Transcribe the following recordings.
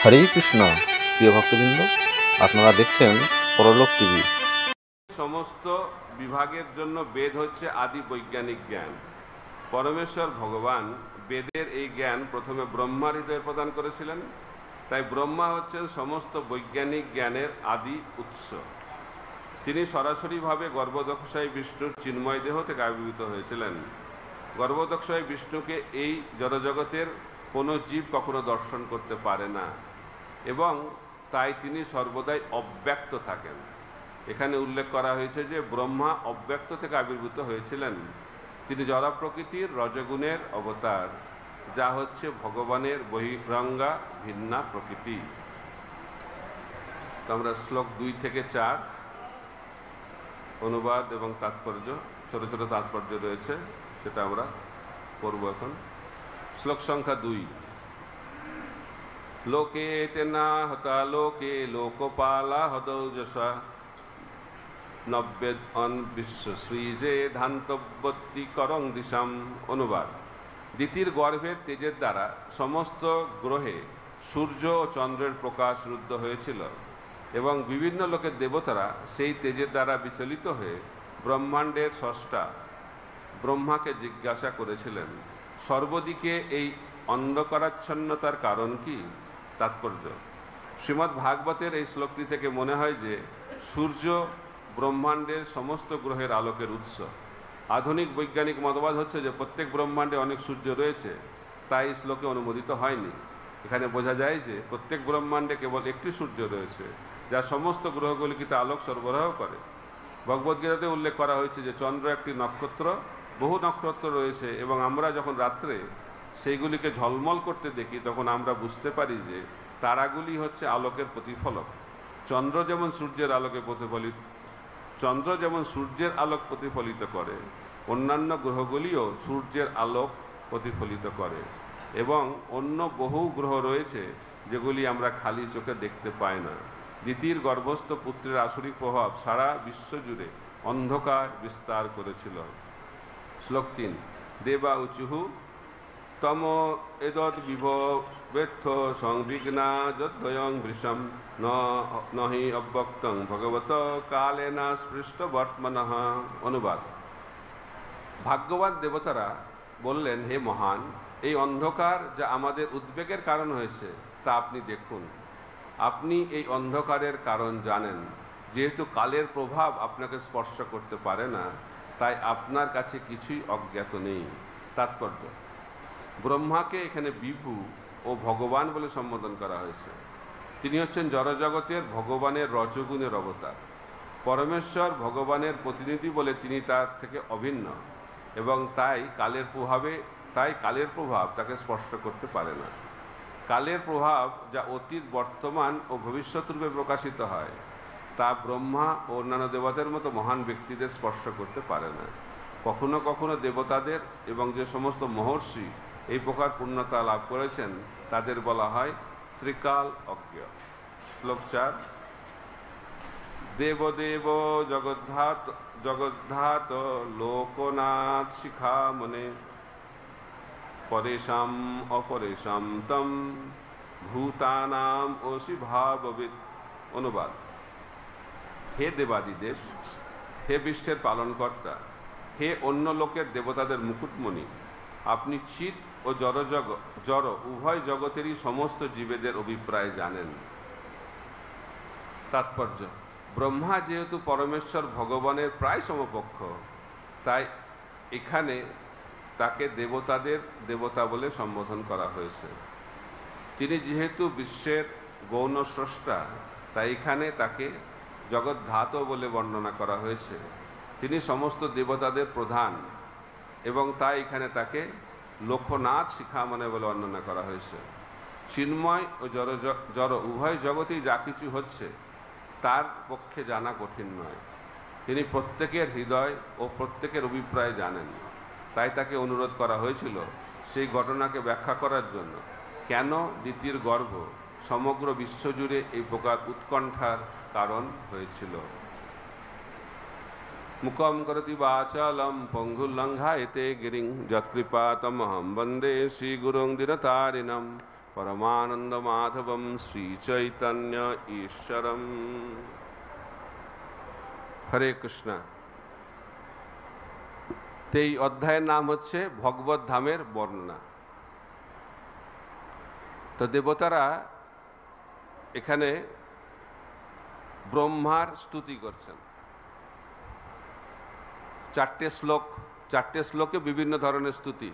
হরে কৃষ্ণ। প্রিয় ভক্তবৃন্দ, আপনারা দেখছেন পরলোক টিভি। সমস্ত বিভাগের জন্য বেদ হচ্ছে আদি বৈজ্ঞানিক জ্ঞান। পরমেশ্বর ভগবান বেদের এই জ্ঞান প্রথমে ব্রহ্মার হৃদয়ে প্রদান করেছিলেন। তাই ব্রহ্মা হচ্ছেন সমস্ত বৈজ্ঞানিক জ্ঞানের আদি উৎস। তিনি সরাসরিভাবে গর্ভদক্ষায় বিষ্ণুর চিন্ময় দেহ থেকে আবির্ভূত হয়েছিলেন। গর্ভদক্ষায় বিষ্ণুকে এই জড়জগতের কোনো জীব কখনো দর্শন করতে পারে না এবং তাই তিনি সর্বদাই অব্যক্ত থাকেন। এখানে উল্লেখ করা হয়েছে যে ব্রহ্মা অব্যক্ত থেকে আবির্ভূত হয়েছিলেন। তিনি জড় প্রকৃতির রজগুণের অবতার, যা হচ্ছে ভগবানের বহিরঙ্গা ভিন্না প্রকৃতি। আমরা শ্লোক 2 থেকে 4 অনুবাদ এবং তাৎপর্য, ছোট ছোট তাৎপর্য রয়েছে, সেটা আমরা পড়ব এখন। শ্লোক সংখ্যা 2। লোকে তেনা হতা লোকে লোকপালা হদৌজসা নব্যেদ অন বিশ্ব শ্রীজে ধান্তব্যতি করং দিশাম। অনুবাদ: দিতির গর্ভের তেজের দ্বারা সমস্ত গ্রহে সূর্য ও চন্দ্রের প্রকাশ রুদ্ধ হয়েছিল এবং বিভিন্ন লোকের দেবতারা সেই তেজের দ্বারা বিচলিত হয়ে ব্রহ্মাণ্ডের স্রষ্টা ব্রহ্মাকে জিজ্ঞাসা করেছিলেন, সর্বদিকে এই অন্ধকারাচ্ছন্নতার কারণ কি? তাৎপর্য: শ্রীমদ্ ভাগবতের এই শ্লোকটি থেকে মনে হয় যে সূর্য ব্রহ্মাণ্ডের সমস্ত গ্রহের আলোকের উৎস। আধুনিক বৈজ্ঞানিক মতবাদ হচ্ছে যে প্রত্যেক ব্রহ্মাণ্ডে অনেক সূর্য রয়েছে, তাই শ্লোকে অনুমোদিত হয়নি। এখানে বোঝা যায় যে প্রত্যেক ব্রহ্মাণ্ডে কেবল একটি সূর্য রয়েছে, যা সমস্ত গ্রহগুলিকে আলোক সরবরাহ করে। ভগবদ্গীতাতে উল্লেখ করা হয়েছে যে চন্দ্র একটি নক্ষত্র, বহু নক্ষত্র রয়েছে এবং আমরা যখন রাত্রে সেইগুলিকে ঝলমল করতে দেখি তখন আমরা বুঝতে পারি যে তারাগুলি হচ্ছে আলোকের প্রতিফলক। চন্দ্র যেমন সূর্যের আলোক প্রতিফলিত করে, অন্যান্য গ্রহগুলিও সূর্যের আলোক প্রতিফলিত করে এবং অন্য বহু গ্রহ রয়েছে যেগুলি আমরা খালি চোখে দেখতে পাই না। দিতির গর্ভস্থ পুত্রের আসরিক প্রভাব সারা বিশ্ব জুড়ে অন্ধকার বিস্তার করেছিল। শ্লোক 3। দেবা উচুহু তম এদৎ বিভবেত্থ সংবিঘ্না যদ্বয়ং বৃষম নহি অব্যক্তং ভগবত কালেনা স্পৃষ্ট বর্তমানঃ। অনুবাদ: ভাগ্যবান দেবতারা বললেন, হে মহান, এই অন্ধকার যা আমাদের উদ্বেগের কারণ হয়েছে তা আপনি দেখুন। আপনি এই অন্ধকারের কারণ জানেন। যেহেতু কালের প্রভাব আপনাকে স্পর্শ করতে পারে না, তাই আপনার কাছে কিছুই অজ্ঞাত নেই। তাৎপর্য: ব্রহ্মাকে এখানে বিভু ও ভগবান বলে সম্বোধন করা হয়েছে। তিনি হচ্ছেন জড়জগতের ভগবানের রজগুণের অবতার। পরমেশ্বর ভগবানের প্রতিনিধি বলে তিনি তার থেকে অভিন্ন এবং তাই কালের প্রভাব তাকে স্পর্শ করতে পারে না। কালের প্রভাব যা অতীত, বর্তমান ও ভবিষ্যৎ রূপে প্রকাশিত হয় তা ব্রহ্মা ও অন্যান্য দেবতাদের মতো মহান ব্যক্তিদের স্পর্শ করতে পারে না। কখনো কখনো দেবতাদের এবং যে সমস্ত মহর্ষি এই প্রকার পূর্ণতা লাভ করেছেন তাদের বলা হয় ত্রিকাল অজ্ঞ। শ্লোক 4। দেবদেব জগদ্ধাত লোকনাথ শিখামনে পরেশাম অপরেশাম তম ভূতানাম ওসি ভাববিদ। অনুবাদ: হে দেবাদিদেব, হে বিশ্বের পালনকর্তা, হে অন্য লোকের দেবতাদের মুকুটমণি, আপনি চিৎ ও জড় উভয় জগতেরই সমস্ত জীবেদের অভিপ্রায় জানেন। তাৎপর্য: ব্রহ্মা যেহেতু পরমেশ্বর ভগবানের প্রায় সমকক্ষ, তাই এখানে তাকে দেবতাদের দেবতা বলে সম্বোধন করা হয়েছে। তিনি যেহেতু বিশ্বের গৌণ স্রষ্টা, তাই এখানে তাকে জগদ্ধাত বলে বর্ণনা করা হয়েছে। তিনি সমস্ত দেবতাদের প্রধান এবং তাই এখানে তাকে লোকনাথ শিখামনে বলে বর্ণনা করা হয়েছে। চিন্ময় ও জড় উভয় জগতেই যা কিছু হচ্ছে তার পক্ষে জানা কঠিন নয়। তিনি প্রত্যেকের হৃদয় ও প্রত্যেকের অভিপ্রায় জানেন। তাই তাকে অনুরোধ করা হয়েছিল সেই ঘটনাকে ব্যাখ্যা করার জন্য, কেন দিতির গর্ভ সমগ্র বিশ্বজুড়ে এই প্রকার উৎকণ্ঠার কারণ হয়েছিল। মুখম করতি বাচালম পঙ্গুলঙ্ঘায়তে গিরিং যৎকৃপাতমহং বন্দে শ্রীগুরুং দীনতারিণম परमानंद माधवम श्री चैतन्य ईश्वरम। हरे कृष्णा। तो এই অধ্যায়ের নাম হচ্ছে ভগবত ধামের বর্ণনা। তো দেবতারা এখানে ব্রহ্মার স্তুতি করছেন। চারটে শ্লোকে বিভিন্ন ধরনের স্তুতি।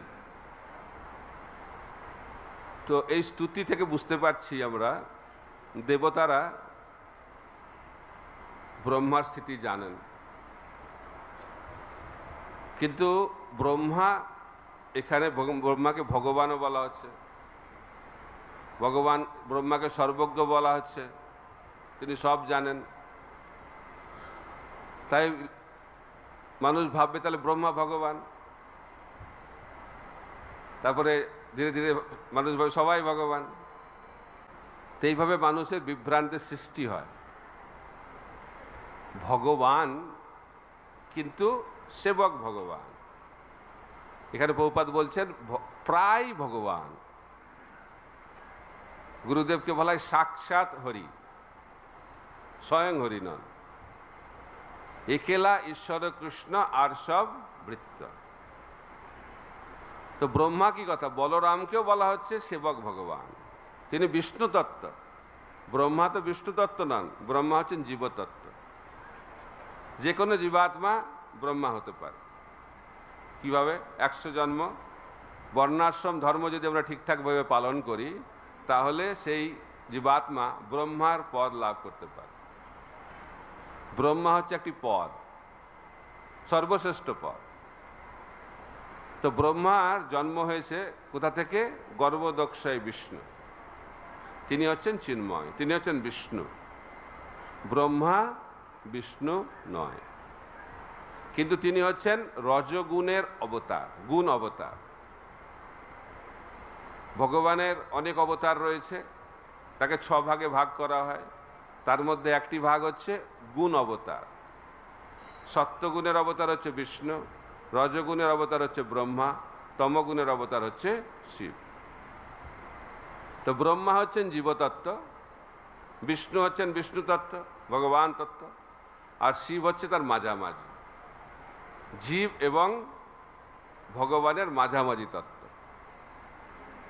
তো এই স্তুতি থেকে বুঝতে পারছি আমরা দেবতারা ব্রহ্মার স্থিতি জানেন, কিন্তু ব্রহ্মাকে ভগবানও বলা হচ্ছে, ব্রহ্মাকে সর্বজ্ঞ বলা হচ্ছে, তিনি সব জানেন। তাই মানুষ ভাববে তাহলে ব্রহ্মা ভগবান, তারপরে ধীরে ধীরে মানুষ ভাবে সবাই ভগবান। তো এইভাবে মানুষের বিভ্রান্তির সৃষ্টি হয়। ভগবান কিন্তু সেবক ভগবান। এখানে প্রভুপাদ বলছেন প্রায় ভগবান। গুরুদেবকে বলা হয় সাক্ষাৎ হরি, স্বয়ং হরি নন। একেলা ঈশ্বর কৃষ্ণ আর সব বৃত্ত। তো ব্রহ্মা কি কথা, বলরামকেও বলা হচ্ছে সেবক ভগবান, তিনি বিষ্ণু তত্ত্ব। ব্রহ্মা তো বিষ্ণু তত্ত্ব নন, ব্রহ্মা হচ্ছেন জীবতত্ত্ব। যে কোনো জীবাত্মা ব্রহ্মা হতে পারে। কিভাবে? 100 জন্ম বর্ণাশ্রম ধর্ম যদি আমরা ঠিকঠাকভাবে পালন করি, তাহলে সেই জীবাত্মা ব্রহ্মার পদ লাভ করতে পারে। ব্রহ্মা হচ্ছে একটি পদ, সর্বশ্রেষ্ঠ পদ। তো ব্রহ্মার জন্ম হয়েছে কোথা থেকে? গর্ভদক্ষায় বিষ্ণু, তিনি হচ্ছেন চিন্ময়, তিনি হচ্ছেন বিষ্ণু। ব্রহ্মা বিষ্ণু নয়, কিন্তু তিনি হচ্ছেন রজগুণের অবতার, গুণ অবতার। ভগবানের অনেক অবতার রয়েছে, তাকে 6 ভাগে ভাগ করা হয়। তার মধ্যে একটি ভাগ হচ্ছে গুণ অবতার। সত্যগুণের অবতার হচ্ছে বিষ্ণু, রজগুণের অবতার হচ্ছে ব্রহ্মা, তমগুণের অবতার হচ্ছে শিব। তো ব্রহ্মা হচ্ছেন জীবতত্ত্ব, বিষ্ণু হচ্ছেন বিষ্ণু তত্ত্ব, ভগবান তত্ত্ব, আর শিব হচ্ছে তার মাঝামাঝি, জীব এবং ভগবানের মাঝামাঝি তত্ত্ব।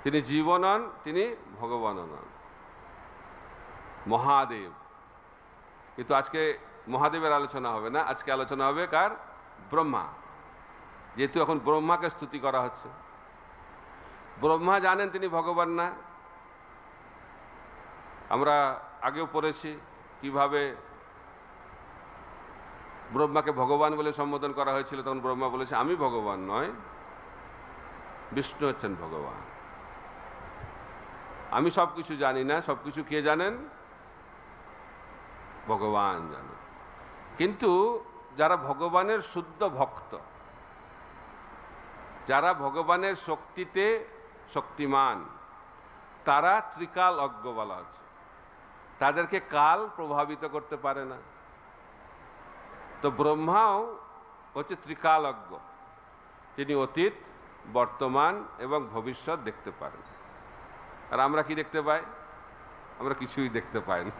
তিনি জীবও নন, তিনি ভগবানও নন, মহাদেব। কিন্তু আজকে মহাদেবের আলোচনা হবে না, আজকে আলোচনা হবে কার? ব্রহ্মা। যেহেতু এখন ব্রহ্মাকে স্তুতি করা হচ্ছে। ব্রহ্মা জানেন তিনি ভগবান না। আমরা আগেও পড়েছি কিভাবে ব্রহ্মাকে ভগবান বলে সম্বোধন করা হয়েছিল। তখন ব্রহ্মা বলেছে আমি ভগবান নয়, বিষ্ণু হচ্ছেন ভগবান। আমি সবকিছু জানি না, সবকিছু কে জানেন? ভগবান জানেন। কিন্তু যারা ভগবানের শুদ্ধ ভক্ত, যারা ভগবানের শক্তিতে শক্তিমান, তারা ত্রিকাল অজ্ঞ বলা হচ্ছে। তাদেরকে কাল প্রভাবিত করতে পারে না। তো ব্রহ্মাও হচ্ছে ত্রিকাল অজ্ঞ, তিনি অতীত, বর্তমান এবং ভবিষ্যৎ দেখতে পারেন। আর আমরা কি দেখতে পাই? আমরা কিছুই দেখতে পাই না।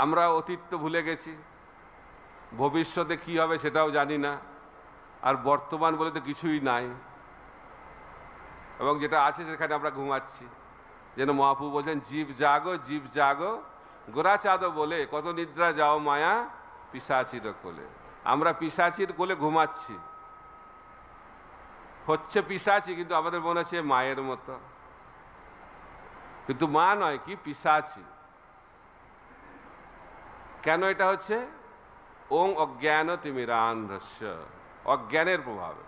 আমরা অতীত তো ভুলে গেছি, ভবিষ্যতে কি হবে সেটাও জানি না, আর বর্তমান বলে তো কিছুই নাই। এবং যেটা আছে সেখানে আমরা ঘুমাচ্ছি। যেন মহাপ্রভু বলছেন জীব জাগো, জীব জাগো, গোরা চাঁদো বলে কত নিদ্রা যাও মায়া পিশাচির কোলে। আমরা পিশাচির কোলে ঘুমাচ্ছি, হচ্ছে পিশাচি, কিন্তু আমাদের মনে হচ্ছে মায়ের মতো, কিন্তু মা নয়, কি পিশাচি। কেন এটা হচ্ছে? ওং অজ্ঞান তিমিরান্ধস্য, অজ্ঞানের প্রভাবে।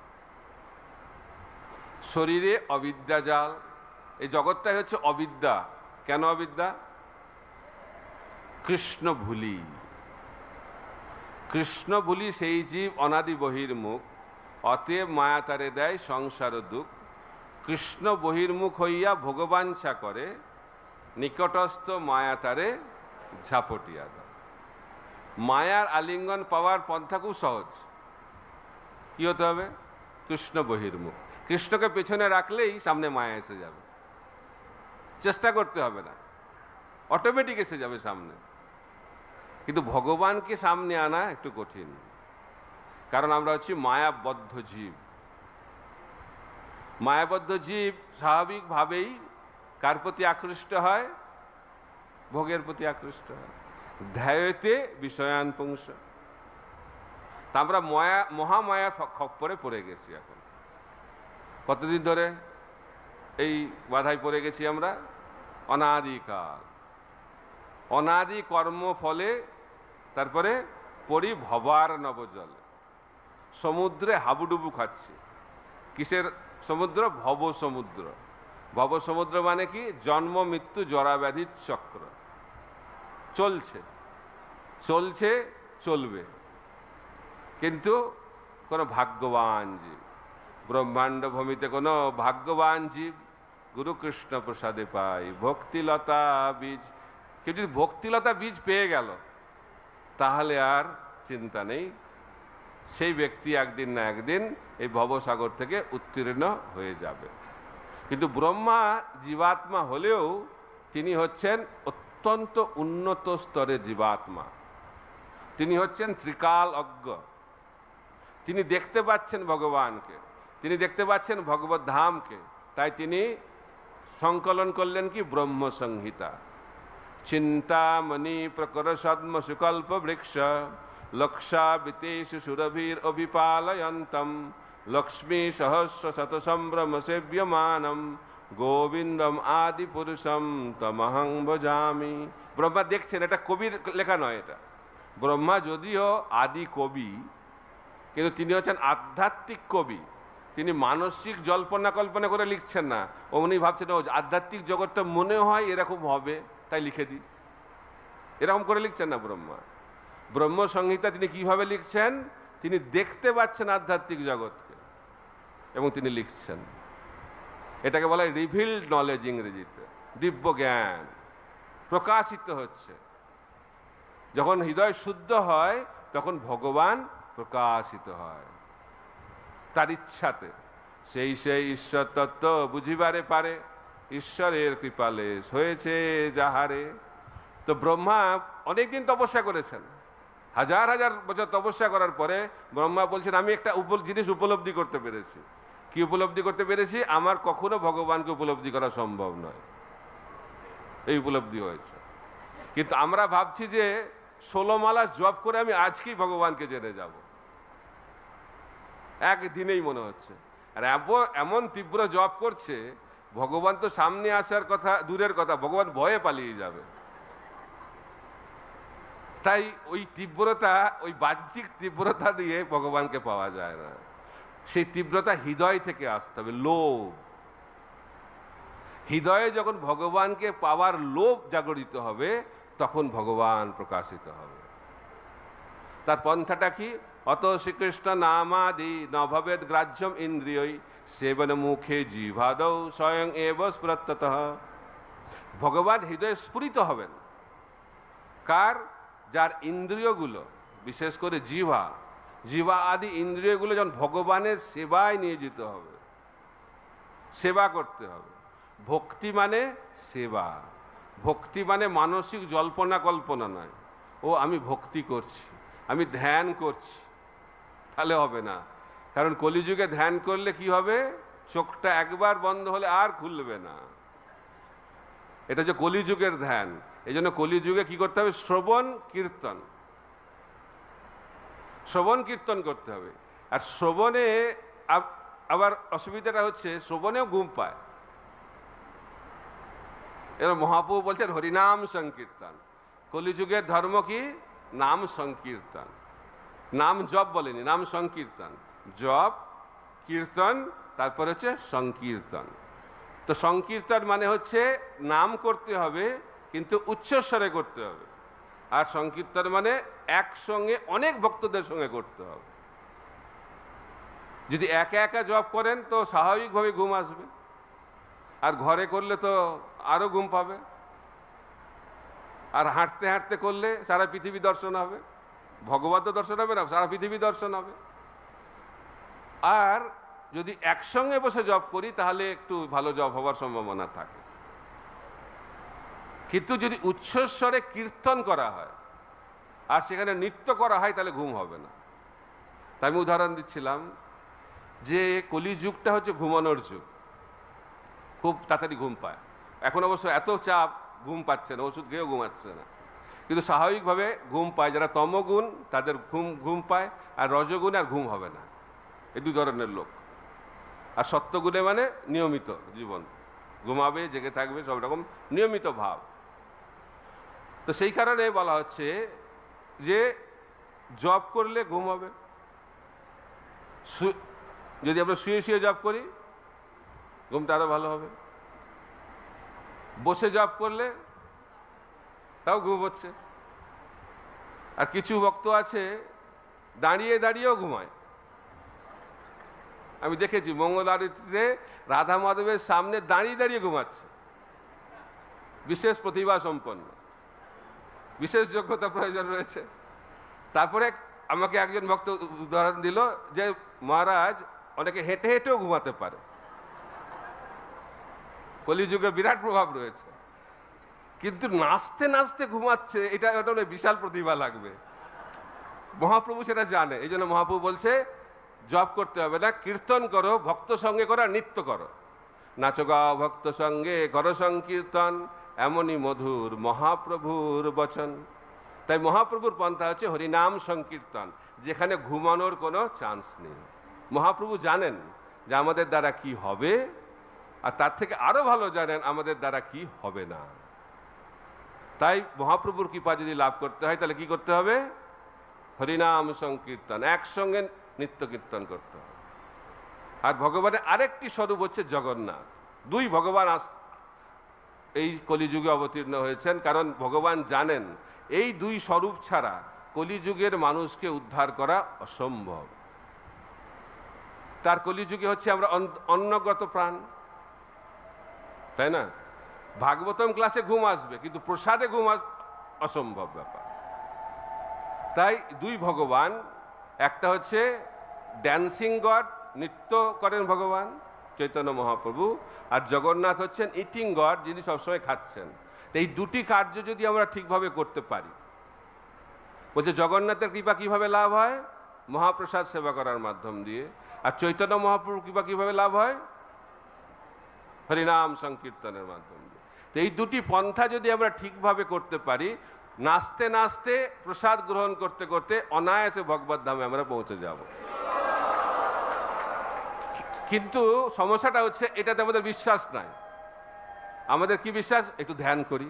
শরীরে অবিদ্যা জাল, এই জগৎটাই হচ্ছে অবিদ্যা। কেন অবিদ্যা? কৃষ্ণ ভুলি। কৃষ্ণ ভুলি সেই জীব অনাদি বহির্মুখ, অতএব মায়া তারে দেয় সংসার দুঃখ। কৃষ্ণ বহির্মুখ হইয়া ভগবাঞ্ছা করে, নিকটস্থ মায়া তারে ঝাপটিয়া দেয়। মায়ার আলিঙ্গন পাওয়ার পন্থা খুব সহজ। কি হতে হবে? কৃষ্ণ বহির্মুখ। কৃষ্ণকে পেছনে রাখলেই সামনে মায়া এসে যাবে। চেষ্টা করতে হবে না, অটোমেটিক এসে যাবে সামনে। কিন্তু ভগবানকে সামনে আনা একটু কঠিন, কারণ আমরা হচ্ছি মায়াবদ্ধ জীব। মায়াবদ্ধ জীব স্বাভাবিকভাবেই কার প্রতি আকৃষ্ট হয়? ভোগের প্রতি আকৃষ্ট হয়। ধ্যায়তে বিষয়ান পুংস। তা আমরা মহামায়া খপ্পরে পড়ে গেছি। এখন কতদিন ধরে এই বাধায় পড়ে গেছি আমরা? অনাদিকাল। অনাদি কর্ম ফলে তারপরে পরি ভবার নবজলে, সমুদ্রে হাবুডুবু খাচ্ছি। কিসের সমুদ্র? ভব সমুদ্র। ভব সমুদ্র মানে কি? জন্ম মৃত্যু জরা ব্যাধির চক্র চলছে, চলছে, চলবে। কিন্তু কোনো ভাগ্যবান জীব, ব্রহ্মাণ্ড ভূমিতে কোনো ভাগ্যবান জীব গুরু কৃষ্ণ প্রসাদে পাই ভক্তিলতা বীজ। কেউ যদি ভক্তিলতা বীজ পেয়ে গেল তাহলে আর চিন্তা নেই, সেই ব্যক্তি একদিন না একদিন এই ভবসাগর থেকে উত্তীর্ণ হয়ে যাবে। কিন্তু ব্রহ্মা জীবাত্মা হলেও তিনি হচ্ছেন অত্যন্ত উন্নত স্তরের জীবাত্মা। তিনি হচ্ছেন ত্রিকাল অজ্ঞ। তিনি দেখতে পাচ্ছেন ভগবানকে, তিনি দেখতে পাচ্ছেন ভগবত ধামকে। তাই তিনি সংকলন করলেন কি? ব্রহ্ম সংহিতা। চিন্তামণি প্রকর সদ্ম সুকল্প বৃক্ষ লক্ষাবৃতেষু সুরভীর অভিপালয়ন্তম লক্ষ্মী সহস্র শত সম্ভ্রম সেব্যমানম গোবিন্দম আদি পুরুষম তমহং ভজামি। ব্রহ্মা দেখছেন, এটা কবির লেখা নয়, এটা ব্রহ্মা যদিও আদি কবি, কিন্তু তিনি হচ্ছেন আধ্যাত্মিক কবি। তিনি মানসিক জল্পনা কল্পনা করে লিখছেন না। উনি ভাবছেন ও আধ্যাত্মিক জগৎটা মনে হয় এরকম হবে তাই লিখে দিই, এরকম করে লিখছেন না ব্রহ্মা। ব্রহ্ম সংহিতা তিনি কিভাবে লিখছেন? তিনি দেখতে পাচ্ছেন আধ্যাত্মিক জগৎকে এবং তিনি লিখছেন। এটাকে বলা হয় রিভিলড নলেজ ইংরেজিতে, দিব্য জ্ঞান প্রকাশিত হচ্ছে। যখন হৃদয় শুদ্ধ হয় তখন ভগবান প্রকাশিত হয় তার ইচ্ছাতে। সেই সেই ঈশ্বর তত্ত্ব বুঝিবারে পারে, ঈশ্বরের কৃপালে হয়েছে যাহারে। তো ব্রহ্মা অনেকদিন তপস্যা করেছেন, হাজার হাজার বছর তপস্যা করার পরে ব্রহ্মা বলছেন আমি একটা জিনিস উপলব্ধি করতে পেরেছি। কি উপলব্ধি করতে পেরেছি? আমার কখনো ভগবানকে উপলব্ধি করা সম্ভব নয়, এই উপলব্ধি হয়েছে। কিন্তু আমরা ভাবছি যে 16 মালা জপ করে আমি আজকেই ভগবানকে জেনে যাব, একদিনেই মনে হচ্ছে। আর এমন তীব্র জপ করছে, ভগবান তো সামনে আসার কথা দূরের কথা, ভগবান ভয়ে পালিয়ে যাবে। তাই ওই তীব্রতা, ওই বাহ্যিক তীব্রতা দিয়ে ভগবানকে পাওয়া যায় না। সেই তীব্রতা হৃদয় থেকে আসতে হবে, লোভ। হৃদয়ে যখন ভগবানকে পাওয়ার লোভ জাগরিত হবে তখন ভগবান প্রকাশিত হবে। তার পন্থাটা কি? অত শ্রীকৃষ্ণ নামাদি নভবেদ গ্রাহ্যম ইন্দ্রিয়ই সেবন মুখে জিভাদৌ স্বয়ং এব স্ফুরত্যতঃ। ভগবান হৃদয়ে স্ফুরিত হবেন কার? যার ইন্দ্রিয়গুলো, বিশেষ করে জিহ্বা আদি ইন্দ্রিয়গুলো যখন ভগবানের সেবায় নিয়োজিত হবে, সেবা করতে হবে। ভক্তি মানে সেবা, ভক্তি মানে মানসিক জল্পনা কল্পনা নয়। ও আমি ভক্তি করছি, আমি ধ্যান করছি, তাহলে হবে না। কারণ কলিযুগে ধ্যান করলে কি হবে? চোখটা একবার বন্ধ হলে আর খুলবে না। এটা যে কলিযুগের ধ্যান। এই জন্য কলিযুগে কি করতে হবে? শ্রবণ কীর্তন, শ্রবণ কীর্তন করতে হবে। আর শ্রবণে আবার অসুবিধাটা হচ্ছে, শ্রবণেও ঘুম পায়। এবার মহাপ্রভু বলছেন হরিনাম সংকীর্তন। কলিযুগের ধর্ম কি? নাম সংকীর্তন। নাম জপ বলেনি, নাম সংকীর্তন। জপ, কীর্তন, তারপর হচ্ছে সংকীর্তন। তো সংকীর্তন মানে হচ্ছে নাম করতে হবে কিন্তু উচ্চস্বরে করতে হবে। আর সংকীর্তন মানে একসঙ্গে অনেক ভক্তদের সঙ্গে করতে হবে। যদি একা একা জপ করেন তো স্বাভাবিকভাবে ঘুম আসবে, আর ঘরে করলে তো আরো ঘুম পাবে। আর হাঁটতে হাঁটতে করলে সারা পৃথিবী দর্শন হবে, ভগবত দর্শন হবে না, সারা পৃথিবী দর্শন হবে। আর যদি একসঙ্গে বসে জপ করি তাহলে একটু ভালো জপ হওয়ার সম্ভাবনা থাকে। কিন্তু যদি উচ্চস্বরে কীর্তন করা হয় আর সেখানে নৃত্য করা হয় তাহলে ঘুম হবে না। তাই আমি উদাহরণ দিচ্ছিলাম যে কলিযুগটা হচ্ছে ঘুমানোর যুগ, খুব তাড়াতাড়ি ঘুম পায়। এখন অবশ্য এত চাপ, ঘুম পাচ্ছে না, ওষুধ খেয়েও ঘুমাচ্ছে না, কিন্তু স্বাভাবিকভাবে ঘুম পায়। যারা তমগুণ তাদের ঘুম পায়, আর রজগুণে আর ঘুম হবে না। এই দুই ধরনের লোক। আর সত্যগুণে মানে নিয়মিত জীবন, ঘুমাবে, জেগে থাকবে, সব রকম নিয়মিত ভাব। তো সেই কারণে বলা হচ্ছে যে জব করলে ঘুম হবে। যদি আমরা শুয়ে শুয়ে জব করি ঘুমটা আরো ভালো হবে। বসে জব করলে তাও ঘুম হচ্ছে। আর কিছু ভক্ত আছে দাঁড়িয়ে দাঁড়িয়েও ঘুমায়। আমি দেখেছি মঙ্গল আরতিতে রাধা মাধবের সামনে দাঁড়িয়ে দাঁড়িয়ে ঘুমাচ্ছে। বিশেষ প্রতিভা সম্পন্ন, বিশেষ যোগ্যতা প্রয়োজন রয়েছে। তারপরে আমাকে একজন ভক্ত উদাহরণ দিল যে মহারাজ অনেকে হেঁটে হেঁটেও ঘুমাতে পারে। কলিযুগে বিরাট প্রভাব রয়েছে, কিন্তু নাচতে নাচতে ঘুমাচ্ছে, এটা বিশাল প্রতিভা লাগবে। মহাপ্রভু সেটা জানে, এই জন্য মহাপ্রভু বলছে জপ করতে হবে না, কীর্তন করো, ভক্ত সঙ্গে করো, নৃত্য করো। নাচো গাও ভক্ত সঙ্গে করো সংকীর্তন, এমনই মধুর মহাপ্রভুর বচন। তাই মহাপ্রভুর পন্থা হচ্ছে হরিনাম সংকীর্তন, যেখানে ঘুমানোর কোনো চান্স নেই। মহাপ্রভু জানেন যে আমাদের দ্বারা কি হবে, আর তার থেকে আরো ভালো জানেন আমাদের দ্বারা কি হবে না। তাই মহাপ্রভুর কৃপা যদি লাভ করতে হয় তাহলে কি করতে হবে? হরিনাম সংকীর্তন, একসঙ্গে নিত্য কীর্তন করতে হবে। আর ভগবানের আরেকটি স্বরূপ হচ্ছে জগন্নাথ। দুই ভগবান এই কলিযুগে অবতীর্ণ হয়েছেন, কারণ ভগবান জানেন এই দুই স্বরূপ ছাড়া কলিযুগের মানুষকে উদ্ধার করা অসম্ভব। তার কলিযুগে হচ্ছে আমরা অন্নগত প্রাণ, তাই না? ভাগবতম ক্লাসে ঘুম আসবে, কিন্তু প্রসাদে ঘুম অসম্ভব ব্যাপার। তাই দুই ভগবান, একটা হচ্ছে ড্যান্সিং গড, নৃত্য করেন ভগবান চৈতন্য মহাপ্রভু, আর জগন্নাথ হচ্ছেন ইটিং গড, যিনি সবসময় খাচ্ছেন। এই দুটি কার্য যদি আমরা ঠিকভাবে করতে পারি, বলছে জগন্নাথের কৃপা কিভাবে লাভ হয়? মহাপ্রসাদ সেবা করার মাধ্যম দিয়ে। আর চৈতন্য মহাপ্রভুর কৃপা কিভাবে লাভ হয়? হরিনাম সংকীর্তনের মাধ্যম দিয়ে। তো এই দুটি পন্থা যদি আমরা ঠিকভাবে করতে পারি, নাচতে নাচতে প্রসাদ গ্রহণ করতে করতে অনায়াসে ভগবত ধামে আমরা পৌঁছে যাব। কিন্তু সমস্যাটা হচ্ছে এটাতে আমাদের বিশ্বাস নাই। আমাদের কি বিশ্বাস? একটু ধ্যান করি,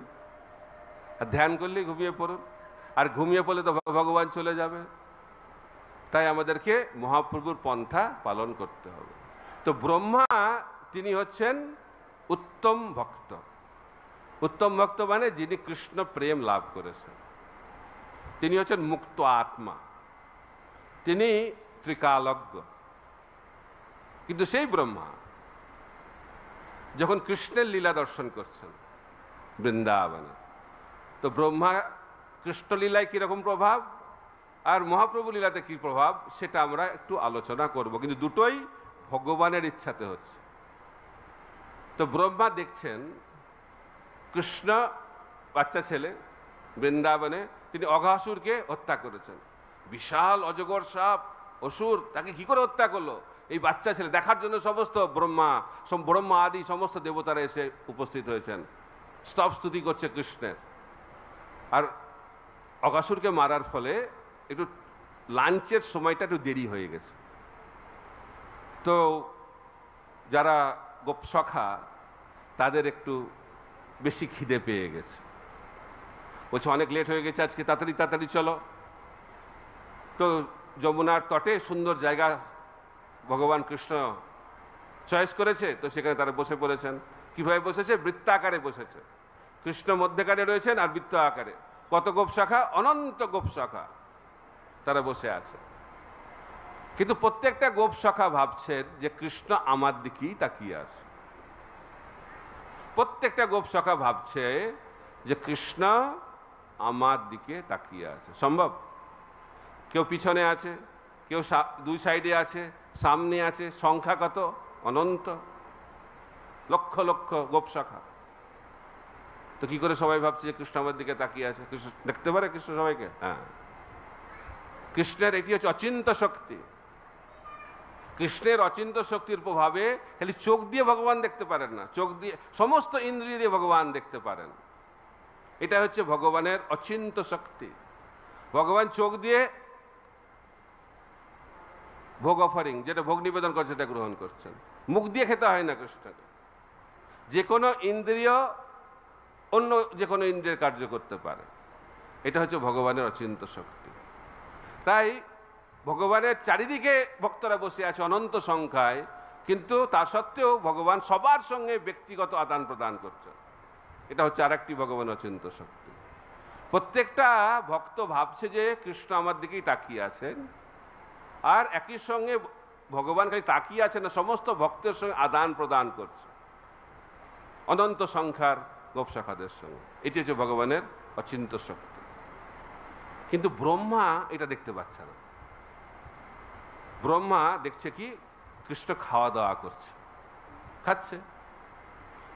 আর ধ্যান করলেই ঘুমিয়ে পড়ুন, আর ঘুমিয়ে পড়লে তো ভগবান চলে যাবে। তাই আমাদেরকে মহাপ্রভুর পন্থা পালন করতে হবে। তো ব্রহ্মা তিনি হচ্ছেন উত্তম ভক্ত। উত্তম ভক্ত মানে যিনি কৃষ্ণ প্রেম লাভ করেছেন। তিনি হচ্ছেন মুক্ত আত্মা, তিনি ত্রিকালজ্ঞ। কিন্তু সেই ব্রহ্মা যখন কৃষ্ণের লীলা দর্শন করছেন বৃন্দাবনে, তো ব্রহ্মা কৃষ্ণ লীলায় কিরকম প্রভাব আর মহাপ্রভু লীলাতে কি প্রভাব সেটা আমরা একটু আলোচনা করব, কিন্তু দুটোই ভগবানের ইচ্ছাতে হচ্ছে। তো ব্রহ্মা দেখছেন কৃষ্ণ বাচ্চা ছেলে বৃন্দাবনে, তিনি অঘাসুরকে হত্যা করেছেন। বিশাল অজগর সাপ অসুর তাকে কি করে হত্যা করলো? এই বাচ্চা ছেলে দেখার জন্য সমস্ত ব্রহ্মা আদি সমস্ত দেবতারা এসে উপস্থিত হয়েছেন, স্তব স্তুতি করছে কৃষ্ণের। আর অঘাসুরকে মারার ফলে একটু লাঞ্চের সময়টা একটু দেরি হয়ে গেছে। তো যারা গোপসখা তাদের একটু বেশি খিদে পেয়ে গেছে, বলছে অনেক লেট হয়ে গেছে আজকে, তাড়াতাড়ি তাড়াতাড়ি চলো। তো যমুনার তটে সুন্দর জায়গা ভগবান কৃষ্ণ চয়েস করেছে, তো সেখানে তারা বসে পড়েছেন। কিভাবে বসেছে? বৃত্তাকারে বসেছে। কৃষ্ণ মধ্যেকারে রয়েছেন আর বৃত্ত আকারে কত গোপশাখা, অনন্ত গোপশাখা তারা বসে আছে। কিন্তু প্রত্যেকটা গোপশাখা ভাবছেন যে কৃষ্ণ আমার দিকেই তাকিয়ে আছে। প্রত্যেকটা গোপশাখা ভাবছে যে কৃষ্ণ আমার দিকে তাকিয়ে আছে। সম্ভব? কেউ পিছনে আছে, কেউ দুই সাইডে আছে, সামনে আছে, সংখ্যা কত? অনন্ত, লক্ষ লক্ষ গোপশাখা। তো কি করে সবাই ভাবছে যে কৃষ্ণ আমার দিকে তাকিয়ে আছে? কৃষ্ণ দেখতে পারে কৃষ্ণ সবাইকে? হ্যাঁ, কৃষ্ণের এটি হচ্ছে অচিন্ত শক্তি। কৃষ্ণের অচিন্ত শক্তির প্রভাবে খালি চোখ দিয়ে ভগবান দেখতে পারেন না, চোখ দিয়ে সমস্ত ইন্দ্রিয় দিয়ে ভগবান দেখতে পারেন। এটা হচ্ছে ভগবানের অচিন্ত শক্তি। ভগবান চোখ দিয়ে ভোগ অফারিং, যেটা ভোগ নিবেদন করছে, সেটা গ্রহণ করছেন। মুখ দিয়ে খেতে হয় না কৃষ্ণকে। যে কোনো ইন্দ্রিয় অন্য যে কোনো ইন্দ্রিয়ের কার্য করতে পারে। এটা হচ্ছে ভগবানের অচিন্ত শক্তি। তাই ভগবানের চারিদিকে ভক্তরা বসে আছে অনন্ত সংখ্যায়, কিন্তু তা সত্ত্বেও ভগবান সবার সঙ্গে ব্যক্তিগত আদান প্রদান করছে। এটা হচ্ছে আরেকটি ভগবান অচিন্ত শক্তি। প্রত্যেকটা ভক্ত ভাবছে যে কৃষ্ণ আমার দিকেই তাকিয়ে আছেন, আর একই সঙ্গে ভগবান খালি তাকিয়ে আছে না, সমস্ত ভক্তের সঙ্গে আদান প্রদান করছে অনন্ত সংখ্যার গোপশাখাদের সঙ্গে। এটি হচ্ছে ভগবানের অচিন্ত শক্তি। কিন্তু ব্রহ্মা এটা দেখতে পাচ্ছে না। ব্রহ্মা দেখছে কি, কৃষ্ণ খাওয়া দাওয়া করছে, খাচ্ছে।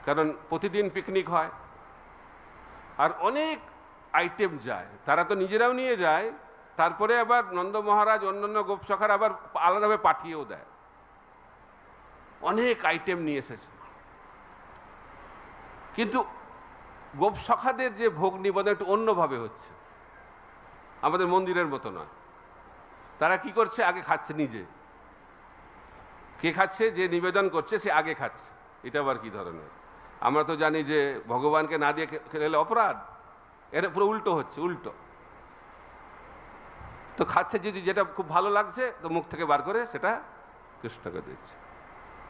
কারণ প্রতিদিন পিকনিক হয় আর অনেক আইটেম যায়, তারা তো নিজেরাও নিয়ে যায়, তারপরে আবার নন্দ মহারাজ অন্যান্য গোপশাখার আবার আলাদাভাবে পাঠিয়েও দেয়। অনেক আইটেম নিয়ে এসেছে। কিন্তু গোপশাখাদের যে ভোগ নিবেদন একটু অন্যভাবে হচ্ছে, আমাদের মন্দিরের মতো নয়। তারা কি করছে, আগে খাচ্ছে নিজে। কে খাচ্ছে? যে নিবেদন করছে সে আগে খাচ্ছে। এটা আবার কি ধরনের? আমরা তো জানি যে ভগবানকে না দিয়ে খেলে অপরাধ। এটা পুরো উল্টো হচ্ছে, উল্টো। তো খাচ্ছে, যদি যেটা খুব ভালো লাগছে তো মুখ থেকে বার করে সেটা কৃষ্ণকে দিচ্ছে।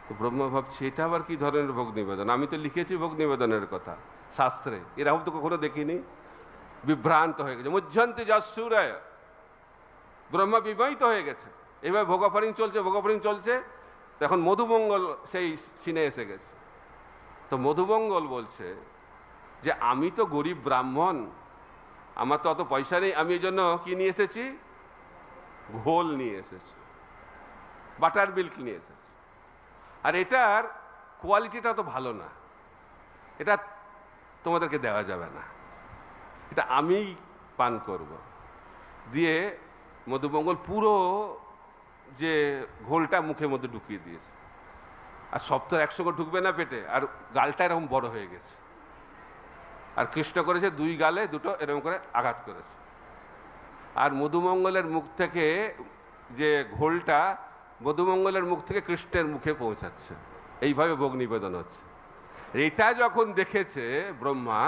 তো ব্রহ্মা ভাবছে এটা আবার কি ধরনের ভোগ নিবেদন? আমি তো লিখেছি ভোগ নিবেদনের কথা শাস্ত্রে, এরকম তো কখনো দেখিনি। বিভ্রান্ত হয়ে গেছে। মুহ্যন্তি যৎসূরয়, ব্রহ্মা বিবাহিত হয়ে গেছে। এবার ভোগ অফারিং চলছে, ভোগ অফারিং চলছে। এখন মধুমঙ্গল সেই সিনে এসে গেছে। তো মধুমঙ্গল বলছে যে আমি তো গরিব ব্রাহ্মণ, আমার তো অত পয়সা নেই, আমি এই জন্য কি নিয়ে এসেছি? ঘোল নিয়ে এসেছি, বাটার মিল্ক নিয়ে এসেছি। আর এটার কোয়ালিটিটা তো ভালো না, এটা তোমাদেরকে দেওয়া যাবে না, এটা আমিই পান করব। দিয়ে মধুমঙ্গল পুরো যে ঘোলটা মুখের মধ্যে ঢুকিয়ে দিয়েছে। আর সব তো একসঙ্গে ঢুকবে না পেটে, আর গালটা এরকম বড় হয়ে গেছে। আর কৃষ্ণ করেছে দুই গালে দুটো এরকম করে আঘাত করেছে। আর মধুমঙ্গলের মুখ থেকে যে ঘোলটা মধুমঙ্গলের মুখ থেকে কৃষ্ণের মুখে পৌঁছাচ্ছে। এইভাবে ভোগ নিবেদন হচ্ছে। এটা যখন দেখেছে ব্রহ্মা,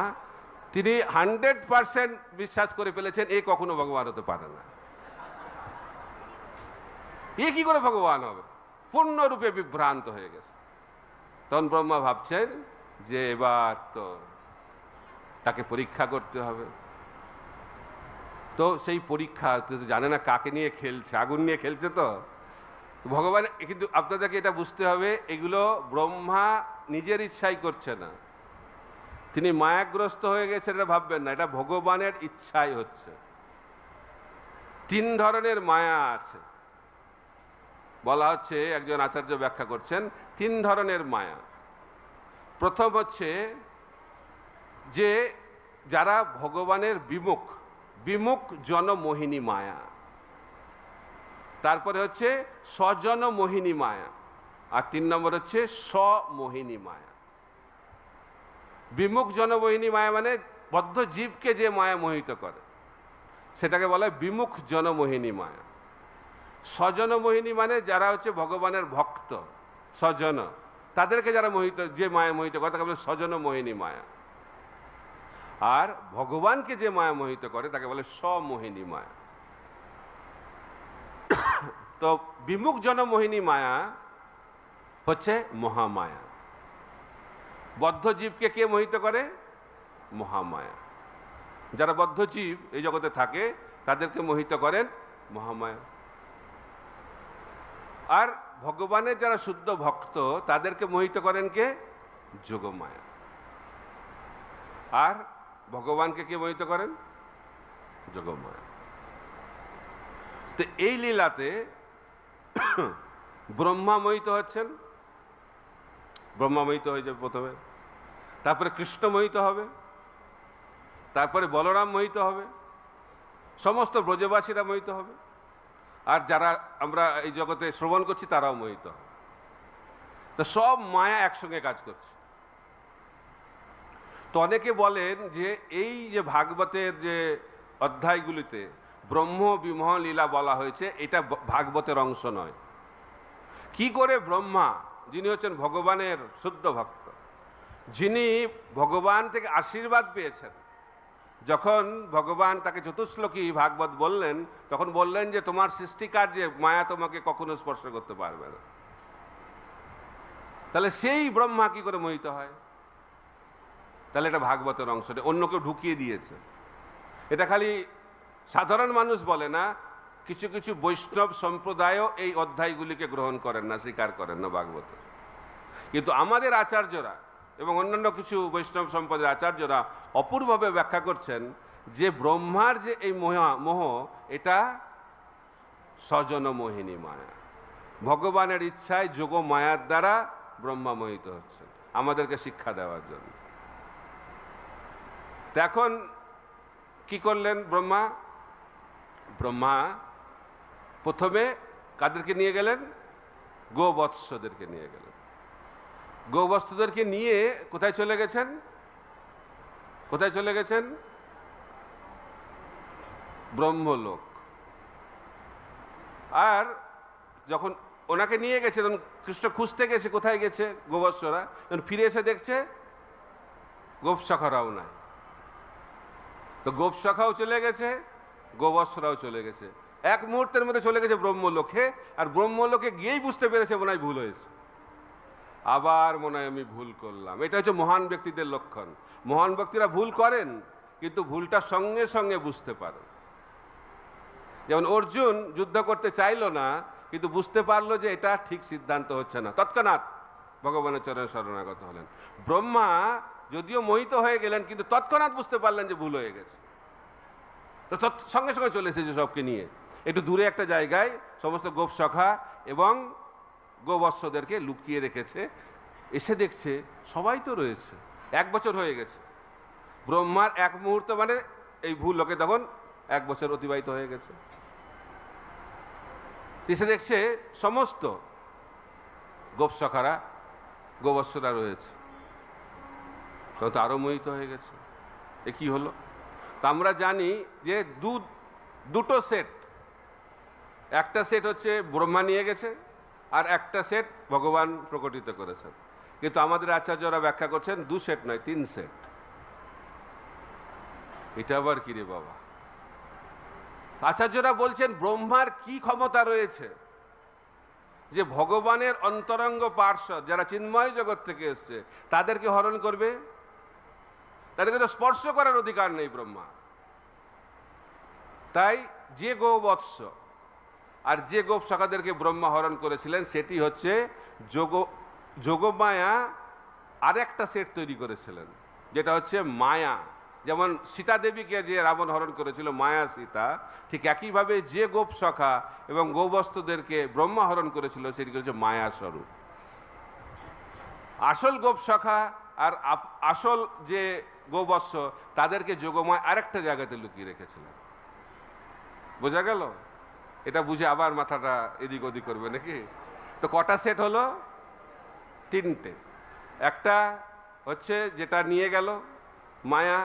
তিনি 100% বিশ্বাস করে ফেলেছেন এ কখনো ভগবান হতে পারে না। এ কি করে ভগবান হবে? পূর্ণরূপে বিভ্রান্ত হয়ে গেছে। তখন ব্রহ্মা ভাবছেন যে এবার তো তাকে পরীক্ষা করতে হবে। তো সেই পরীক্ষা জানে না কাকে নিয়ে খেলছে, আগুন নিয়ে খেলছে। তো ভগবান, কিন্তু আপনাদেরকে এটা বুঝতে হবে, এগুলো ব্রহ্মা নিজের ইচ্ছাই করছে না, তিনি মায়াগ্রস্ত হয়ে গেছেন এটা ভাববেন না, এটা ভগবানের ইচ্ছাই হচ্ছে। 3 ধরনের মায়া আছে বলা হচ্ছে, একজন আচার্য ব্যাখ্যা করছেন 3 ধরনের মায়া। প্রথম হচ্ছে যে যারা ভগবানের বিমুখ, বিমুখ জনমোহিনী মায়া। তারপরে হচ্ছে স্বজন মোহিনী মায়া। আর 3 নম্বর হচ্ছে স্বমোহিনী মায়া। বিমুখ জনমোহিনী মায়া মানে বদ্ধ জীবকে যে মায়া মোহিত করে, সেটাকে বলা হয় বিমুখ জনমোহিনী মায়া। স্বজনমোহিনী মানে যারা হচ্ছে ভগবানের ভক্ত, স্বজন, তাদেরকে যারা মোহিত, যে মায়া মোহিত করে তাকে বলে স্বজনমোহিনী মায়া। আর ভগবানকে যে মায়া মোহিত করে তাকে বলে স্বমোহিনী মায়া। তো বিমুখ জনমোহিনী মায়া হচ্ছে মহামায়া। বদ্ধ জীবকে কে মোহিত করে? মহামায়া। যারা বদ্ধ জীব এই জগতে থাকে তাদেরকে মোহিত করেন মহামায়া। আর ভগবানের যারা শুদ্ধ ভক্ত তাদেরকে মোহিত করেন কে? যোগমায়া। আর ভগবানকে কে মোহিত করেন? যোগমায়া। তো এই লীলাতে ব্রহ্মা মোহিত হচ্ছেন, ব্রহ্মা মোহিত হয়ে যাবে প্রথমে, তারপরে কৃষ্ণ মোহিত হবে, তারপরে বলরাম মোহিত হবে, সমস্ত ব্রজবাসীরা মোহিত হবে, আর যারা আমরা এই জগতে শ্রবণ করছি তারাও মোহিত হবে। তো সব মায়া একসঙ্গে কাজ করছে। তো অনেকে বলেন যে এই যে ভাগবতের যে অধ্যায়গুলিতে ব্রহ্ম বিমোহ লীলা বলা হয়েছে, এটা ভাগবতের অংশ নয়। কি করে ব্রহ্মা, যিনি হচ্ছেন ভগবানের শুদ্ধ ভক্ত, যিনি ভগবান থেকে আশীর্বাদ পেয়েছেন, যখন ভগবান তাকে চতুশ্লোকী ভাগবত বললেন, তখন বললেন যে তোমার সৃষ্টিকার্যে মায়া তোমাকে কখনো স্পর্শ করতে পারবে না। তাহলে সেই ব্রহ্মা কি করে মোহিত হয়? তাহলে এটা ভাগবতের অংশ, অন্য কেউ ঢুকিয়ে দিয়েছে। এটা খালি সাধারণ মানুষ বলে না, কিছু কিছু বৈষ্ণব সম্প্রদায়ও এই অধ্যায়গুলিকে গ্রহণ করেন না, স্বীকার করেন না ভাগবতে। কিন্তু আমাদের আচার্যরা এবং অন্যান্য কিছু বৈষ্ণব সম্প্রদায়ের আচার্যরা অপূর্বভাবে ব্যাখ্যা করছেন যে ব্রহ্মার যে এই মোহ, এটা স্বজন মোহিনী মায়া। ভগবানের ইচ্ছায় যোগ মায়ার দ্বারা ব্রহ্মা মোহিত হচ্ছেন আমাদেরকে শিক্ষা দেওয়ার জন্য। এখন কি করলেন ব্রহ্মা? ব্রহ্মা প্রথমে কাদেরকে নিয়ে গেলেন? গোবৎসদেরকে নিয়ে গেলেন। গোবৎসদেরকে নিয়ে কোথায় চলে গেছেন? কোথায় চলে গেছেন? ব্রহ্মলোক। আর যখন ওনাকে নিয়ে গেছে, তখন কৃষ্ণ খুঁজতে গেছে কোথায় গেছে গোবৎসরা, যখন ফিরে এসে দেখছে গোপসখারাও নাই। তো গোপসখাও চলে গেছে, গোবৎসরাও চলে গেছে, এক মুহূর্তের মধ্যে চলে গেছে ব্রহ্মলোকে। আর ব্রহ্মলোকে গিয়েই বুঝতে পেরেছে মনে হয় ভুল হয়েছে, আবার মনে হয় আমি ভুল করলাম। এটা হচ্ছে মহান ব্যক্তিদের লক্ষণ। মহান ব্যক্তিরা ভুল করেন, কিন্তু ভুলটা সঙ্গে সঙ্গে বুঝতে পারেন। যেমন অর্জুন যুদ্ধ করতে চাইল না, কিন্তু বুঝতে পারলো যে এটা ঠিক সিদ্ধান্ত হচ্ছে না, তৎক্ষণাৎ ভগবানের চরণে শরণাগত হলেন। ব্রহ্মা যদিও মোহিত হয়ে গেলেন, কিন্তু তৎক্ষণাৎ বুঝতে পারলেন যে ভুল হয়ে গেছে, তো সঙ্গে সঙ্গে চলে এসেছে সবকে নিয়ে। একটু দূরে একটা জায়গায় সমস্ত গোপসখা এবং গোবৎসদেরকে লুকিয়ে রেখেছে। এসে দেখছে সবাই তো রয়েছে, 1 বছর হয়ে গেছে। ব্রহ্মার এক মুহূর্ত মানে এই ভুল লোকে তখন 1 বছর অতিবাহিত হয়ে গেছে। এসে দেখছে সমস্ত গোপসখারা, গোবৎসরা রয়েছে, তখন তো আরো মোহিত হয়ে গেছে। এ কি হলো? তা আমরা জানি যে দুটো সেট, একটা সেট হচ্ছে ব্রহ্মা নিয়ে গেছে, আর একটা সেট ভগবান প্রকটিত করেছেন। কিন্তু আমাদের আচার্যরা ব্যাখ্যা করছেন 2 সেট নয়, 3 সেট। এটা আবার কি রে বাবা? আচার্যরা বলছেন ব্রহ্মার কি ক্ষমতা রয়েছে যে ভগবানের অন্তরঙ্গ পার্শ্বদ যারা চিন্ময় জগৎ থেকে এসছে তাদেরকে হরণ করবে? তাদেরকে তো স্পর্শ করার অধিকার নেই ব্রহ্মা। তাই যে গোবৎস আর যে গোপসখাদেরকে ব্রহ্মা হরণ করেছিলেন, সেটি হচ্ছে যোগমায়া। আরেকটা সেট তৈরি করেছিলেন, যেটা হচ্ছে মায়া। যেমন সীতা দেবীকে যে রাবণ হরণ করেছিল, মায়া সীতা, ঠিক একইভাবে যে গোপসখা এবং গোবৎসদেরকে ব্রহ্মা হরণ করেছিল, সেটি হচ্ছে মায়া স্বরূপ। আসল গোপসখা আর আসল যে গোবৎস, তাদেরকে যোগমায় আরেকটা জায়গাতে লুকিয়ে রেখেছিলেন। বোঝা গেল? এটা বুঝে আবার মাথাটা এদিক ওদিক করবে নাকি? তো কটা সেট হলো? 3টে। একটা হচ্ছে যেটা নিয়ে গেল মায়া,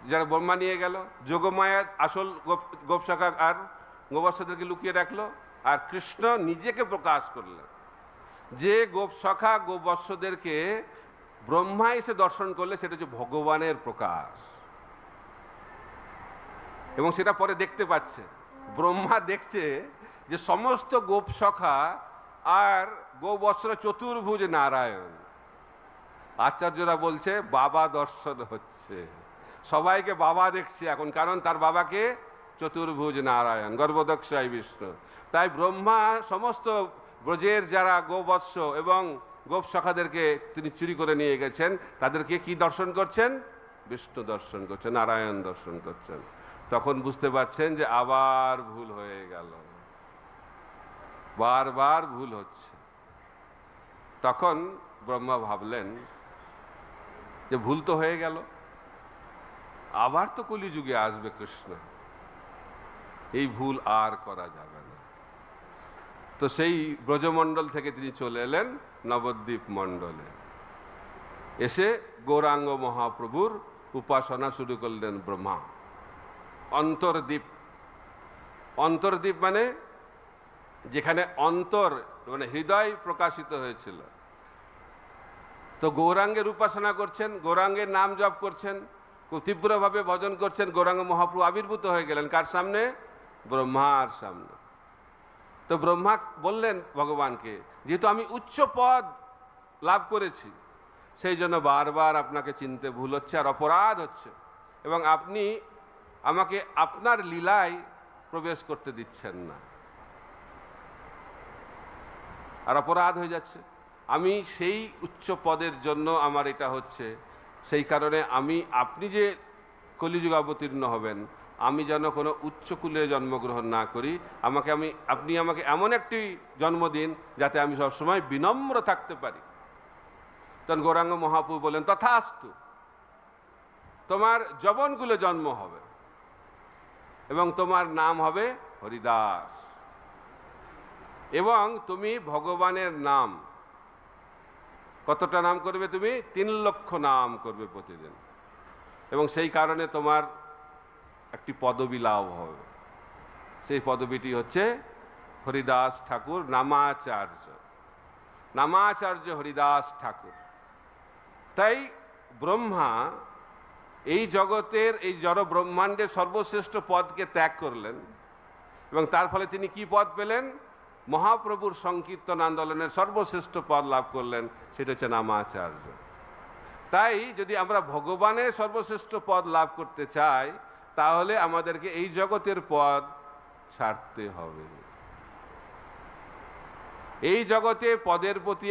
যারা ব্রহ্মা নিয়ে গেল, যোগমায়া আসল গোপসখা আর গোবৎসদেরকে লুকিয়ে রাখলো। আর কৃষ্ণ নিজেকে প্রকাশ করলেন। যে গোপসখা গোবৎসদেরকে ব্রহ্মা এসে দর্শন করলে, সেটা হচ্ছে ভগবানের প্রকাশ, এবং সেটা পরে দেখতে পাচ্ছে। ব্রহ্মা দেখছে যে সমস্ত গোপসখা আর গোবৎসরা চতুর্ভুজ নারায়ণ। আচার্যরা বলছে বাবা দর্শন হচ্ছে, সবাইকে বাবা দেখছে এখন, কারণ তার বাবাকে চতুর্ভুজ নারায়ণ, গর্ভদক্ষায় বিষ্ণু। তাই ব্রহ্মা সমস্ত ব্রজের যারা গোবৎস এবং গোপসখাদেরকে তিনি চুরি করে নিয়ে গেছেন, তাদেরকে কি দর্শন করছেন? বিষ্ণু দর্শন করছেন, নারায়ণ দর্শন করছেন। তখন বুঝতে পারছেন যে আবার ভুল হয়ে গেল, বারবার ভুল হচ্ছে। তখন ব্রহ্মা ভাবলেন যে ভুল তো হয়ে গেল, আবার তো কলিযুগে আসবে কৃষ্ণ, এই ভুল আর করা যাবে না। তো সেই ব্রজমণ্ডল থেকে তিনি চলে এলেন নবদ্বীপ মণ্ডলে, এসে গৌরাঙ্গ মহাপ্রভুর উপাসনা শুরু করলেন ব্রহ্মা। অন্তর্দ্বীপ, অন্তর্দ্বীপ মানে যেখানে অন্তর মানে হৃদয় প্রকাশিত হয়েছিল। তো গৌরাঙ্গের উপাসনা করছেন, গৌরাঙ্গের নাম জপ করছেন, খুব তীব্রভাবে ভজন করছেন। গৌরাঙ্গ মহাপ্রভু আবির্ভূত হয়ে গেলেন কার সামনে? ব্রহ্মার সামনে। তো ব্রহ্মা বললেন ভগবানকে, যেহেতু আমি উচ্চ পদ লাভ করেছি, সেই জন্য বারবার আপনাকে চিনতে ভুল হচ্ছে আর অপরাধ হচ্ছে, এবং আপনি আমাকে আপনার লীলায় প্রবেশ করতে দিচ্ছেন না, আর অপরাধ হয়ে যাচ্ছে। আমি সেই উচ্চ পদের জন্য আমার এটা হচ্ছে, সেই কারণে আপনি যে কলিযুগ অবতীর্ণ হবেন, আমি যেন কোনো উচ্চকুলে জন্মগ্রহণ না করি, আপনি আমাকে এমন একটি জন্ম দিন যাতে আমি সবসময় বিনম্র থাকতে পারি। তখন গৌরাঙ্গ মহাপ্রভু বলেন, তথাস্তু, তোমার যবনকুলে জন্ম হবে এবং তোমার নাম হবে হরিদাস, এবং তুমি ভগবানের নাম কতটা নাম করবে? তুমি 3 লক্ষ নাম করবে প্রতিদিন, এবং সেই কারণে তোমার একটি পদবী লাভ হবে। সেই পদবীটি হচ্ছে হরিদাস ঠাকুর নামাচার্য, নামাচার্য হরিদাস ঠাকুর। তাই ব্রহ্মা এই জগতের, এই জড় ব্রহ্মাণ্ডের সর্বশ্রেষ্ঠ পদকে ত্যাগ করলেন, এবং তার ফলে তিনি কি পদ পেলেন? মহাপ্রভুর সংকীর্তন আন্দোলনের সর্বশ্রেষ্ঠ পদ লাভ করলেন, সেটা হচ্ছে নামাচার্য। তাই যদি আমরা ভগবানের সর্বশ্রেষ্ঠ পদ লাভ করতে চাই, তাহলে আমাদেরকে এই জগতের পদ ছাড়তে হবে। এই জগতে পদের প্রতি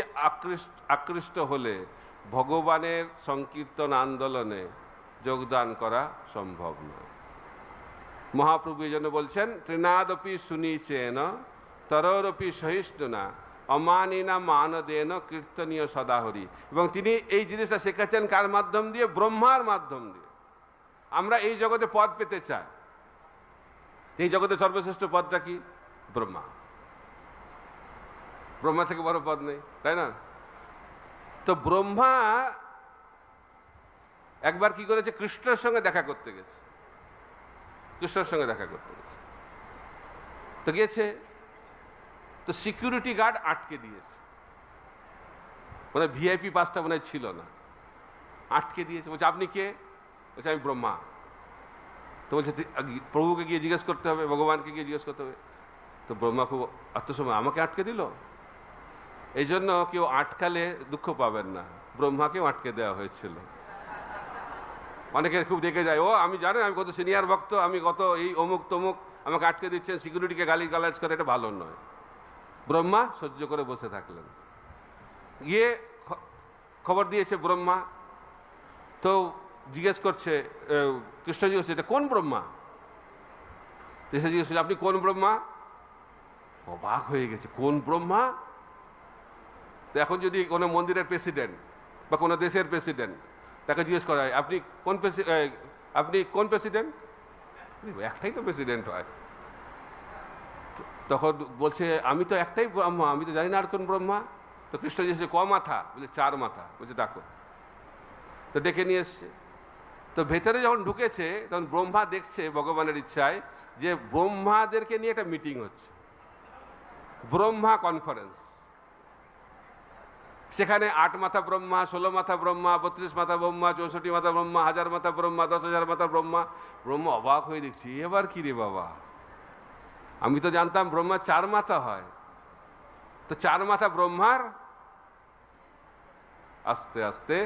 আকৃষ্ট হলে ভগবানের সংকীর্তন আন্দোলনে যোগদান করা সম্ভব নয়। মহাপ্রভু এই জন্য বলছেন, তৃণাদপি শুনিচেন তরোরপি সহিষ্ণুনা অমানিনা মানদেন কীর্তনীয় সদাহরি। এবং তিনি এই জিনিসটা শেখাচ্ছেন কার মাধ্যম দিয়ে? ব্রহ্মার মাধ্যম দিয়ে। আমরা এই জগতে পদ পেতে চাই, এই জগতে সর্বশ্রেষ্ঠ পদটা কি? ব্রহ্মা। ব্রহ্মা থেকে বড় পদ নেই, তাই না? তো ব্রহ্মা একবার কি করেছে? কৃষ্ণের সঙ্গে দেখা করতে গেছে, কৃষ্ণের সঙ্গে দেখা করতে গেছে। তো গিয়েছে, তো সিকিউরিটি গার্ড আটকে দিয়েছে, মানে ভিআইপি পাসটা মনে ছিল না, আটকে দিয়েছে। বলছে, আপনি কে? বলছে, আমি ব্রহ্মা। তো বলছে, প্রভুকে গিয়ে জিজ্ঞেস করতে হবে, ভগবানকে গিয়ে জিজ্ঞেস করতে হবে। তো ব্রহ্মা খুব আত্মসময়, আমাকে আটকে দিল। এই জন্য কেউ আটকালে দুঃখ পাবেন না, ব্রহ্মাকেও আটকে দেওয়া হয়েছিল। অনেকে খুব দেখে যায়, ও আমি জানেন আমি কত সিনিয়র ভক্ত, আমি কত এই অমুক তমুক, আমাকে আটকে দিচ্ছেন, সিকিউরিটিকে গালি গালাজ করে, এটা ভালো নয়। ব্রহ্মা সহ্য করে বসে থাকলেন। গিয়ে খবর দিয়েছে ব্রহ্মা, তো জিজ্ঞেস করছে, কৃষ্ণ জিজ্ঞেস করছে, এটা কোন ব্রহ্মা? এসে জিজ্ঞেস করছে, আপনি কোন ব্রহ্মা? অবাক হয়ে গেছে, কোন ব্রহ্মা? তো এখন যদি কোনো মন্দিরের প্রেসিডেন্ট বা কোনো দেশের প্রেসিডেন্ট, তাকে জিজ্ঞেস করা হয়, আপনি কোন প্রেসিডেন্ট? একটাই তো প্রেসিডেন্ট হয়। তখন বলছে, আমি তো একটাই ব্রহ্মা, আমি তো জানি না আর কোন ব্রহ্মা। তো কৃষ্ণ জিজ্ঞেস, ক মাথা? বলে 4 মাথা। বলছে, ডাকো। তো ডেকে নিয়ে এসছে। তো ভেতরে যখন ঢুকেছে, তখন ব্রহ্মা দেখছে ভগবানের ইচ্ছায় যে ব্রহ্মাদেরকে নিয়ে একটা মিটিং হচ্ছে, ব্রহ্মা কনফারেন্স। সেখানে 8 মাথা ব্রহ্মা, 16 মাথা ব্রহ্মা, 32 মাথা ব্রহ্মা, 64 মাথা ব্রহ্মা, 1000 মাথা ব্রহ্মা, 10,000 মাথা ব্রহ্মা। ব্রহ্মা অবাক হয়ে দেখছি, এবার কি রে বাবা, আমি তো জানতাম ব্রহ্মা 4 মাথা হয়। তো 4 মাথা ব্রহ্মার আস্তে আস্তে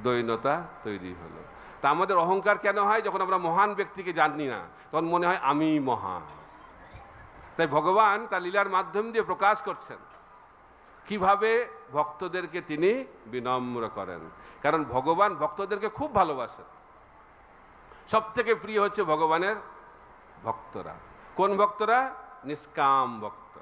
দৈন্যতা তৈরি হলো। তা আমাদের অহংকার কেন হয়? যখন আমরা মহান ব্যক্তিকে জানি না, তখন মনে হয় আমি মহান। তাই ভগবান তার লীলার মাধ্যম দিয়ে প্রকাশ করছেন কিভাবে ভক্তদেরকে তিনি বিনম্র করেন। কারণ ভগবান ভক্তদেরকে খুব ভালোবাসেন। সব থেকে প্রিয় হচ্ছে ভগবানের ভক্তরা। কোন ভক্তরা? নিষ্কাম ভক্ত।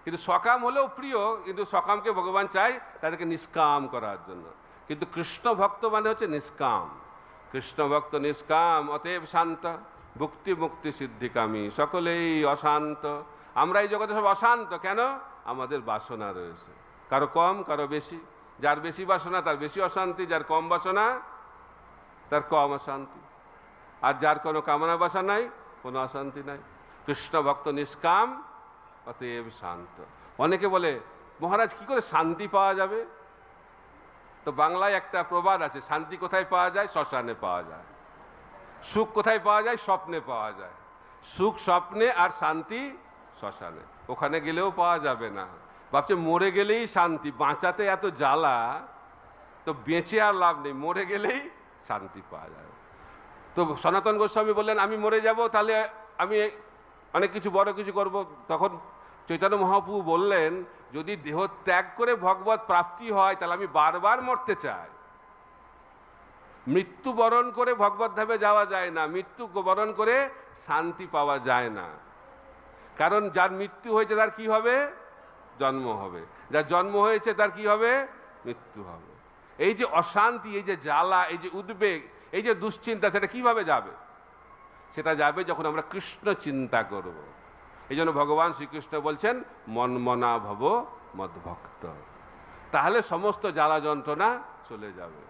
কিন্তু সকাম হলেও প্রিয়, কিন্তু সকামকে ভগবান চায় তাদেরকে নিষ্কাম করার জন্য। কিন্তু কৃষ্ণ ভক্ত মানে হচ্ছে নিষ্কাম, কৃষ্ণ ভক্ত নিষ্কাম অতএব শান্ত, ভুক্তি মুক্তি সিদ্ধিকামী, সকলেই অশান্ত। আমরা এই জগতে সব অশান্ত কেন? আমাদের বাসনা রয়েছে, কারো কম কারো বেশি। যার বেশি বাসনা তার বেশি অশান্তি, যার কম বাসনা তার কম অশান্তি। আর যার কোনো কামনা বাসা নাই, কোনো অশান্তি নাই। কৃষ্ণ ভক্ত নিষ্কাম অতএব শান্ত। অনেকে বলে মহারাজ কি করে শান্তি পাওয়া যাবে? তো বাংলায় একটা প্রবাদ আছে, শান্তি কোথায় পাওয়া যায়? শ্মশানে পাওয়া যায়। সুখ কোথায় পাওয়া যায়? স্বপ্নে পাওয়া যায়। সুখ স্বপ্নে, আর শান্তি শ্মশানে। ওখানে গেলেও পাওয়া যাবে না। ভাবছে মরে গেলেই শান্তি, বাঁচাতে এত জ্বালা, তো বেঁচে আর লাভ নেই, মরে গেলেই শান্তি পাওয়া যাবে। তো সনাতন গোস্বামী বললেন আমি মরে যাব, তাহলে আমি অনেক কিছু বড় কিছু করব। তখন চৈতন্য মহাপ্রভু বললেন যদি দেহ ত্যাগ করে ভগবত প্রাপ্তি হয় তাহলে আমি বারবার মরতে চাই। মৃত্যু বরণ করে ভগবত ধামে যাওয়া যায় না, মৃত্যু বরণ করে শান্তি পাওয়া যায় না। কারণ যার মৃত্যু হয়েছে তার কি হবে? জন্ম হবে। যার জন্ম হয়েছে তার কি হবে? মৃত্যু হবে। এই যে অশান্তি, এই যে জ্বালা, এই যে উদ্বেগ, এই যে দুশ্চিন্তা, সেটা কিভাবে যাবে? সেটা যাবে যখন আমরা কৃষ্ণ চিন্তা করব। এই জন্য ভগবান শ্রীকৃষ্ণ বলছেন মনমনা ভব মদ্ভক্ত, তাহলে সমস্ত জ্বালা যন্ত্রণা চলে যাবে।